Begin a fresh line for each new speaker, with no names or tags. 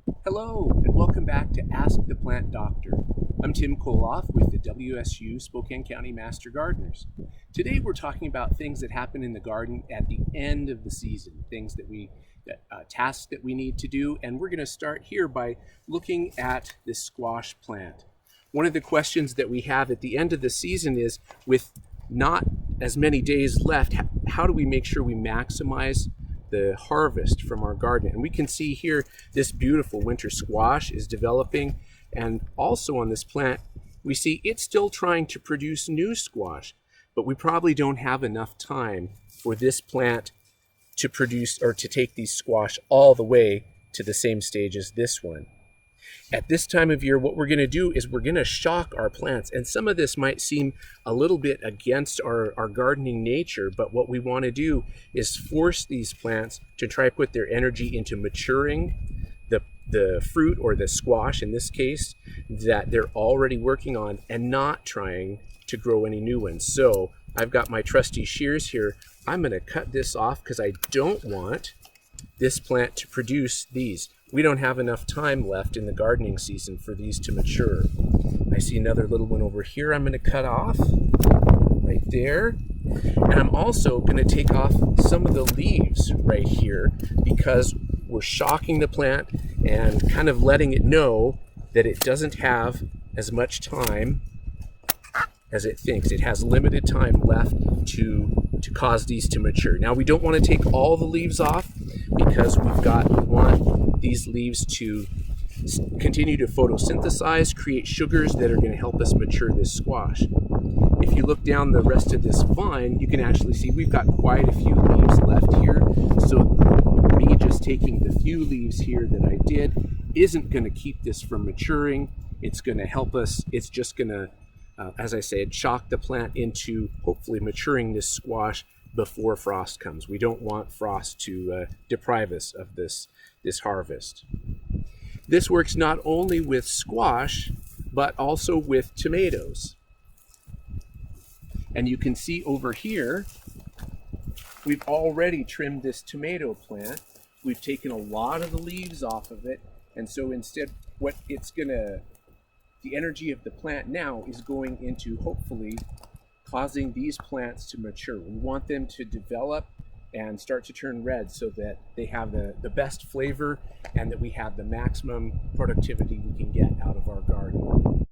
Hello, and welcome back to Ask the Plant Doctor. I'm Tim Koloff with the WSU Spokane County Master Gardeners. Today we're talking about things that happen in the garden at the end of the season, tasks that we need to do, and we're going to start here by looking at this squash plant. One of the questions that we have at the end of the season is, with not as many days left, how do we make sure we maximize the harvest from our garden? And we can see here this beautiful winter squash is developing, and also on this plant we see it's still trying to produce new squash, but we probably don't have enough time for this plant to produce or to take these squash all the way to the same stage as this one. At this time of year, what we're going to do is we're going to shock our plants. And some of this might seem a little bit against our gardening nature, but what we want to do is force these plants to try to put their energy into maturing the fruit, or the squash in this case, that they're already working on, and not trying to grow any new ones. So I've got my trusty shears here. I'm going to cut this off because I don't want this plant to produce these. We don't have enough time left in the gardening season for these to mature. I see another little one over here I'm going to cut off right there. And I'm also going to take off some of the leaves right here, because we're shocking the plant and kind of letting it know that it doesn't have as much time as it thinks. It has limited time left to cause these to mature. Now, we don't want to take all the leaves off, because we want these leaves to continue to photosynthesize, create sugars that are going to help us mature this squash. If you look down the rest of this vine, you can actually see we've got quite a few leaves left here. So me just taking the few leaves here that I did isn't going to keep this from maturing. It's going to help us. It's just going to, as I said, shock the plant into hopefully maturing this squash before frost comes. We don't want frost to deprive us of this harvest. This works not only with squash, but also with tomatoes. And you can see over here, we've already trimmed this tomato plant. We've taken a lot of the leaves off of it. And so instead, the energy of the plant now is going into hopefully causing these plants to mature. We want them to develop and start to turn red, so that they have the best flavor and that we have the maximum productivity we can get out of our garden.